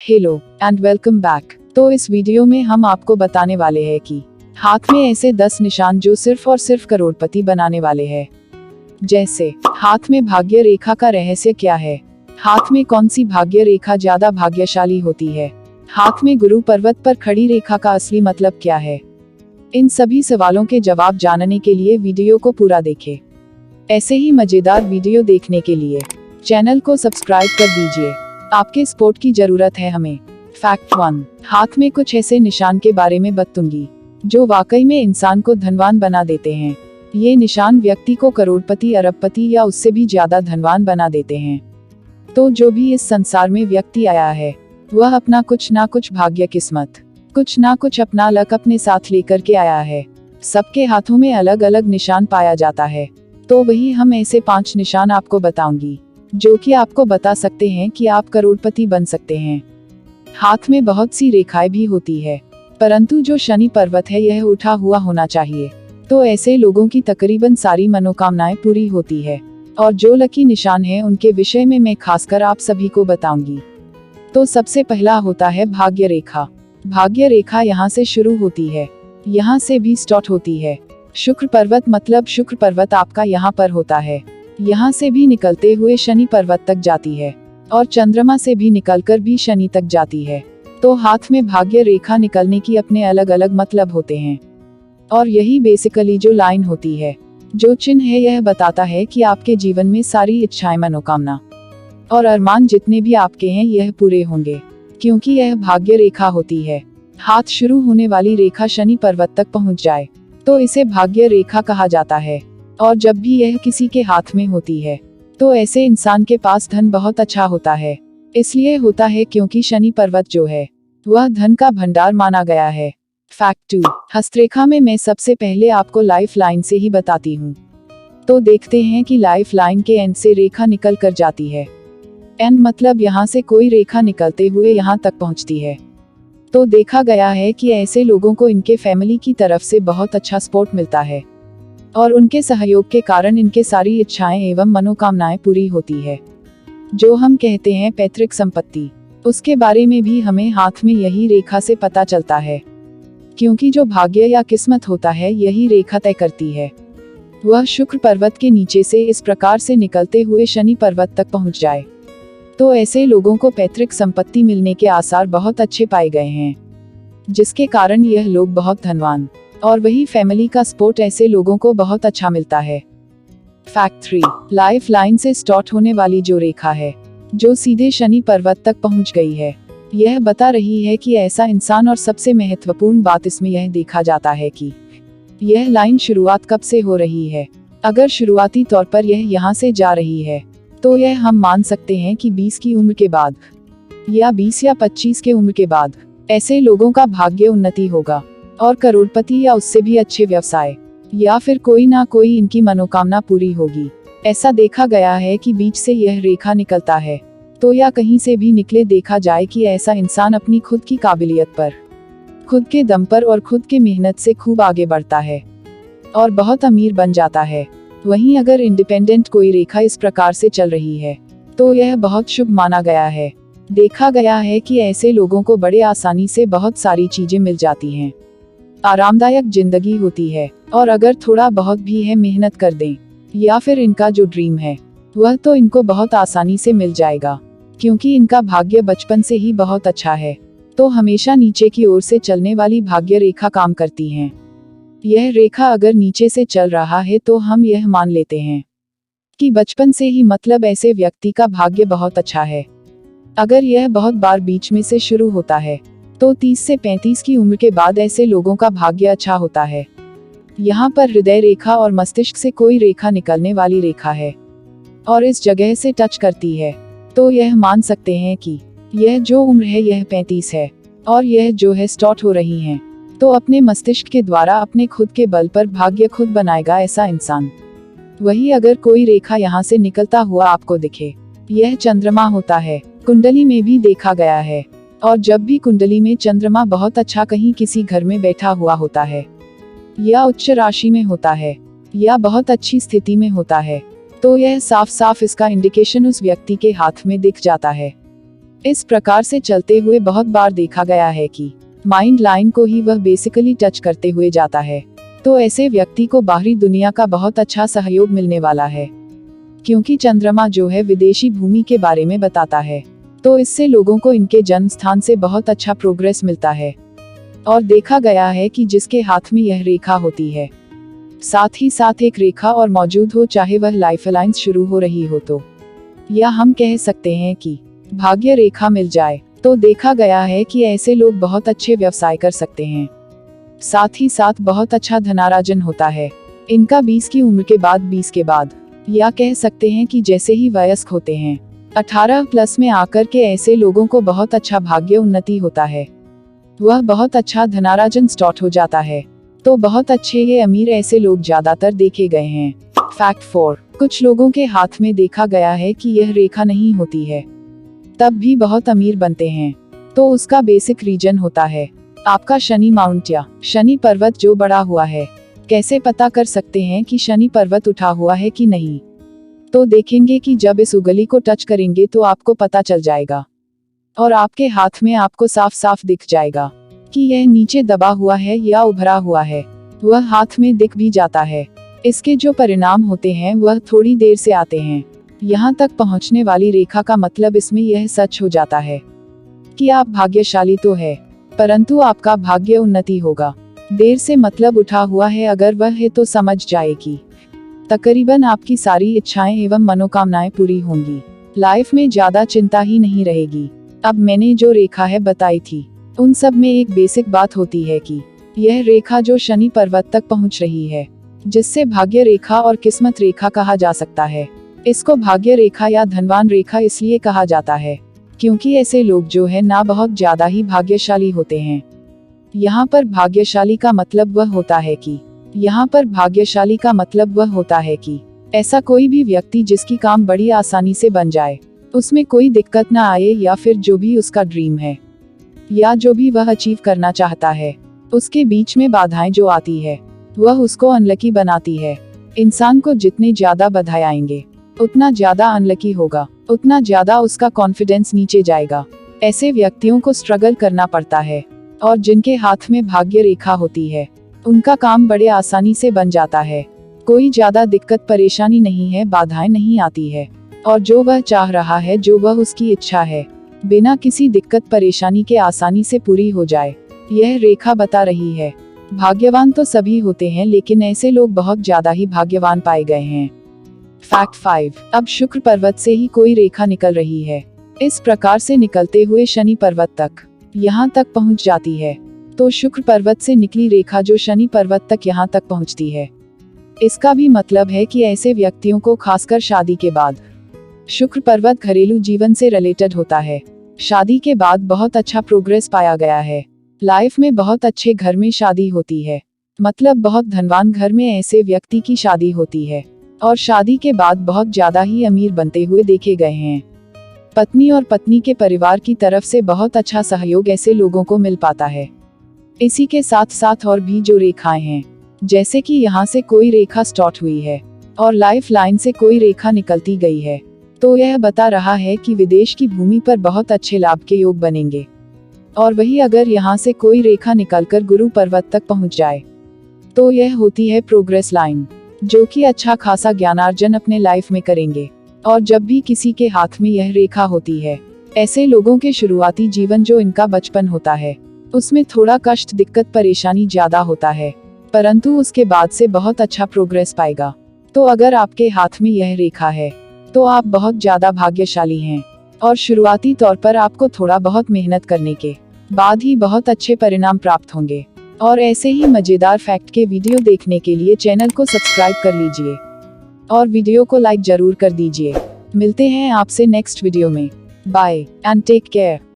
Hello and welcome back. तो इस video में हम आपको बताने वाले हैं कि हाथ में ऐसे 10 निशान जो सिर्फ और सिर्फ करोड़पति बनाने वाले हैं। जैसे हाथ में भाग्य रेखा का रहस्य क्या है, हाथ में कौन सी भाग्य रेखा ज्यादा भाग्यशाली होती है, हाथ में गुरु पर्वत पर खड़ी रेखा का असली मतलब क्या है। इन सभी सवालों के जवाब जानने के लिए वीडियो को पूरा देखें। ऐसे ही मजेदार वीडियो देखने के लिए चैनल को सब्सक्राइब कर दीजिए। आपके सपोर्ट की जरूरत है हमें। फैक्ट 1, हाथ में कुछ ऐसे निशान के बारे में बताऊंगी जो वाकई में इंसान को धनवान बना देते हैं। ये निशान व्यक्ति को करोड़पति, अरबपति या उससे भी ज्यादा धनवान बना देते हैं। तो जो भी इस संसार में व्यक्ति आया है वह अपना कुछ ना कुछ भाग्य, किस्मत, कुछ ना कुछ अपना लक अपने साथ लेकर के आया है। सबके हाथों में अलग अलग निशान पाया जाता है। तो वही हम ऐसे 5 निशान आपको बताऊंगी जो कि आपको बता सकते हैं कि आप करोड़पति बन सकते हैं। हाथ में बहुत सी रेखाएं भी होती है, परंतु जो शनि पर्वत है यह उठा हुआ होना चाहिए। तो ऐसे लोगों की तकरीबन सारी मनोकामनाएं पूरी होती है। और जो लकी निशान है उनके विषय में मैं खासकर आप सभी को बताऊंगी। तो सबसे पहला होता है भाग्य रेखा। भाग्य रेखा यहाँ से शुरू होती है, यहाँ से भी स्टार्ट होती है। शुक्र पर्वत मतलब शुक्र पर्वत आपका यहाँ पर होता है, यहाँ से भी निकलते हुए शनि पर्वत तक जाती है और चंद्रमा से भी निकलकर भी शनि तक जाती है। तो हाथ में भाग्य रेखा निकलने की अपने अलग अलग मतलब होते हैं। और यही बेसिकली जो लाइन होती है, जो चिन्ह है, यह बताता है कि आपके जीवन में सारी इच्छाएं, मनोकामना और अरमान जितने भी आपके हैं यह पूरे होंगे, क्योंकि यह भाग्य रेखा होती है। हाथ शुरू होने वाली रेखा शनि पर्वत तक पहुंच जाए तो इसे भाग्य रेखा कहा जाता है। और जब भी यह किसी के हाथ में होती है तो ऐसे इंसान के पास धन बहुत अच्छा होता है। इसलिए होता है क्योंकि शनि पर्वत जो है वह धन का भंडार माना गया है। फैक्ट 2, हस्तरेखा में मैं सबसे पहले आपको लाइफ लाइन से ही बताती हूँ। तो देखते हैं कि लाइफ लाइन के एंड से रेखा निकल कर जाती है। एंड मतलब यहाँ से कोई रेखा निकलते हुए यहाँ तक पहुँचती है। तो देखा गया है कि ऐसे लोगों को इनके फैमिली की तरफ से बहुत अच्छा सपोर्ट मिलता है और उनके सहयोग के कारण इनके सारी इच्छाएं एवं मनोकामनाएं पूरी होती है। जो हम कहते हैं पैतृक संपत्ति, उसके बारे में भी हमें हाथ में यही रेखा से पता चलता है, क्योंकि जो भाग्य या किस्मत होता है यही रेखा तय करती है। वह शुक्र पर्वत के नीचे से इस प्रकार से निकलते हुए शनि पर्वत तक पहुंच जाए तो ऐसे लोगों को पैतृक संपत्ति मिलने के आसार बहुत अच्छे पाए गए हैं, जिसके कारण यह लोग बहुत धनवान और वही फैमिली का सपोर्ट ऐसे लोगों को बहुत अच्छा मिलता है। फैक्ट 3, लाइफ लाइन से स्टार्ट होने वाली जो रेखा है जो सीधे शनि पर्वत तक पहुंच गई है, यह बता रही है कि ऐसा इंसान। और सबसे महत्वपूर्ण बात इसमें यह देखा जाता है कि यह लाइन शुरुआत कब से हो रही है। अगर शुरुआती तौर पर यह यहाँ से जा रही है तो यह हम मान सकते हैं कि 20 की उम्र के बाद या 20 या 25 के उम्र के बाद ऐसे लोगों का भाग्य उन्नति होगा और करोड़पति या उससे भी अच्छे व्यवसाय या फिर कोई ना कोई इनकी मनोकामना पूरी होगी। ऐसा देखा गया है कि बीच से यह रेखा निकलता है तो या कहीं से भी निकले, देखा जाए कि ऐसा इंसान अपनी खुद की काबिलियत पर, खुद के दम पर और खुद के मेहनत से खूब आगे बढ़ता है और बहुत अमीर बन जाता है। वहीं अगर इंडिपेंडेंट कोई रेखा इस प्रकार से चल रही है तो यह बहुत शुभ माना गया है। देखा गया है कि ऐसे लोगों को बड़े आसानी से बहुत सारी चीजें मिल जाती हैं, आरामदायक जिंदगी होती है और अगर थोड़ा बहुत भी है मेहनत कर दें या फिर इनका जो ड्रीम है वह तो इनको बहुत आसानी से मिल जाएगा, क्योंकि इनका भाग्य बचपन से ही बहुत अच्छा है। तो हमेशा नीचे की ओर से चलने वाली भाग्य रेखा काम करती हैं। यह रेखा अगर नीचे से चल रहा है तो हम यह मान लेते हैं कि बचपन से ही, मतलब ऐसे व्यक्ति का भाग्य बहुत अच्छा है। अगर यह बहुत बार बीच में से शुरू होता है तो 30 से 35 की उम्र के बाद ऐसे लोगों का भाग्य अच्छा होता है। यहाँ पर हृदय रेखा और मस्तिष्क से कोई रेखा निकलने वाली रेखा है और इस जगह से टच करती है तो यह मान सकते हैं कि यह जो उम्र है यह 35 है और यह जो है स्टार्ट हो रही है। तो अपने मस्तिष्क के द्वारा अपने खुद के बल पर भाग्य खुद बनाएगा ऐसा इंसान। वही अगर कोई रेखा यहाँ से निकलता हुआ आपको दिखे, यह चंद्रमा होता है। कुंडली में भी देखा गया है। और जब भी कुंडली में चंद्रमा बहुत अच्छा कहीं किसी घर में बैठा हुआ होता है या उच्च राशि में होता है या बहुत अच्छी स्थिति में होता है तो यह साफ साफ इसका इंडिकेशन उस व्यक्ति के हाथ में दिख जाता है। इस प्रकार से चलते हुए बहुत बार देखा गया है कि माइंड लाइन को ही वह बेसिकली टच करते हुए जाता है। तो ऐसे व्यक्ति को बाहरी दुनिया का बहुत अच्छा सहयोग मिलने वाला है, क्योंकि चंद्रमा जो है विदेशी भूमि के बारे में बताता है। तो इससे लोगों को इनके जन्म स्थान से बहुत अच्छा प्रोग्रेस मिलता है। और देखा गया है कि जिसके हाथ में यह रेखा होती है, साथ ही साथ एक रेखा और मौजूद हो, चाहे वह लाइफ अलाइंस शुरू हो रही हो तो, या हम कह सकते हैं कि भाग्य रेखा मिल जाए, तो देखा गया है कि ऐसे लोग बहुत अच्छे व्यवसाय कर सकते हैं। साथ ही साथ बहुत अच्छा धनार्जन होता है इनका 20 की उम्र के बाद, 20 के बाद, या कह सकते हैं कि जैसे ही वयस्क होते हैं 18+ में आकर के ऐसे लोगों को बहुत अच्छा भाग्य उन्नति होता है, वह बहुत अच्छा धनार्जन स्टार्ट हो जाता है। तो बहुत अच्छे ये अमीर ऐसे लोग ज्यादातर देखे गए हैं। फैक्ट 4, कुछ लोगों के हाथ में देखा गया है कि यह रेखा नहीं होती है, तब भी बहुत अमीर बनते हैं। तो उसका बेसिक रीजन होता है आपका शनि माउंट या शनि पर्वत जो बढ़ा हुआ है। कैसे पता कर सकते हैं कि शनि पर्वत उठा हुआ है कि नहीं? तो देखेंगे कि जब इस उंगली को टच करेंगे तो आपको पता चल जाएगा, और आपके हाथ में आपको साफ साफ दिख जाएगा कि यह नीचे दबा हुआ है या उभरा हुआ है। वह हाथ में दिख भी जाता है। इसके जो परिणाम होते हैं वह थोड़ी देर से आते हैं। यहाँ तक पहुँचने वाली रेखा का मतलब इसमें यह सच हो जाता है कि आप भाग्यशाली तो है, परंतु आपका भाग्य उन्नति होगा। देर से मतलब उठा हुआ है, अगर वह है तो समझ जाए कि तकरीबन आपकी सारी इच्छाएं एवं मनोकामनाएं पूरी होंगी। लाइफ में ज्यादा चिंता ही नहीं रहेगी। अब मैंने जो रेखा है बताई थी, उन सब में एक बेसिक बात होती है कि यह रेखा जो शनि पर्वत तक पहुंच रही है, जिससे भाग्य रेखा और किस्मत रेखा कहा जा सकता है। इसको भाग्य रेखा या धनवान रेखा इसलिए कहा जाता है क्योंकि ऐसे लोग जो है ना बहुत ज्यादा ही भाग्यशाली होते हैं। यहाँ पर भाग्यशाली का मतलब वह होता है कि ऐसा कोई भी व्यक्ति जिसकी काम बड़ी आसानी से बन जाए, उसमें कोई दिक्कत ना आए, या फिर जो भी उसका ड्रीम है या जो भी वह अचीव करना चाहता है, उसके बीच में बाधाएं जो आती है वह उसको अनलकी बनाती है। इंसान को जितने ज्यादा बाधाएं आएंगे उतना ज्यादा अनलकी होगा, उतना ज्यादा उसका कॉन्फिडेंस नीचे जाएगा। ऐसे व्यक्तियों को स्ट्रगल करना पड़ता है, और जिनके हाथ में भाग्य रेखा होती है उनका काम बड़े आसानी से बन जाता है। कोई ज्यादा दिक्कत परेशानी नहीं है, बाधाएं नहीं आती है, और जो वह चाह रहा है, जो वह उसकी इच्छा है, बिना किसी दिक्कत परेशानी के आसानी से पूरी हो जाए। यह रेखा बता रही है भाग्यवान तो सभी होते हैं, लेकिन ऐसे लोग बहुत ज्यादा ही भाग्यवान पाए गए हैं। फैक्ट 5, अब शुक्र पर्वत से ही कोई रेखा निकल रही है। इस प्रकार से निकलते हुए शनि पर्वत तक यहाँ तक पहुँच जाती है। तो शुक्र पर्वत से निकली रेखा जो शनि पर्वत तक यहाँ तक पहुँचती है, इसका भी मतलब है कि ऐसे व्यक्तियों को खासकर शादी के बाद, शुक्र पर्वत घरेलू जीवन से रिलेटेड होता है। शादी के बाद बहुत अच्छा प्रोग्रेस पाया गया है। लाइफ में बहुत अच्छे घर में शादी होती है, मतलब बहुत धनवान घर में ऐसे व्यक्ति की शादी होती है, और शादी के बाद बहुत ज्यादा ही अमीर बनते हुए देखे गए हैं। पत्नी और पत्नी के परिवार की तरफ से बहुत अच्छा सहयोग ऐसे लोगों को मिल पाता है। इसी के साथ साथ और भी जो रेखाएं हैं, जैसे कि यहाँ से कोई रेखा स्टार्ट हुई है और लाइफ लाइन से कोई रेखा निकलती गई है, तो यह बता रहा है कि विदेश की भूमि पर बहुत अच्छे लाभ के योग बनेंगे। और वही अगर यहाँ से कोई रेखा निकलकर गुरु पर्वत तक पहुँच जाए, तो यह होती है प्रोग्रेस लाइन, जो कि अच्छा खासा ज्ञानार्जन अपने लाइफ में करेंगे। और जब भी किसी के हाथ में यह रेखा होती है, ऐसे लोगों के शुरुआती जीवन जो इनका बचपन होता है, उसमें थोड़ा कष्ट, दिक्कत, परेशानी ज्यादा होता है, परंतु उसके बाद से बहुत अच्छा प्रोग्रेस पाएगा। तो अगर आपके हाथ में यह रेखा है तो आप बहुत ज्यादा भाग्यशाली हैं, और शुरुआती तौर पर आपको थोड़ा बहुत मेहनत करने के बाद ही बहुत अच्छे परिणाम प्राप्त होंगे। और ऐसे ही मजेदार फैक्ट के वीडियो देखने के लिए चैनल को सब्सक्राइब कर लीजिए और वीडियो को लाइक जरूर कर दीजिए। मिलते हैं आपसे नेक्स्ट वीडियो में। Bye and take care.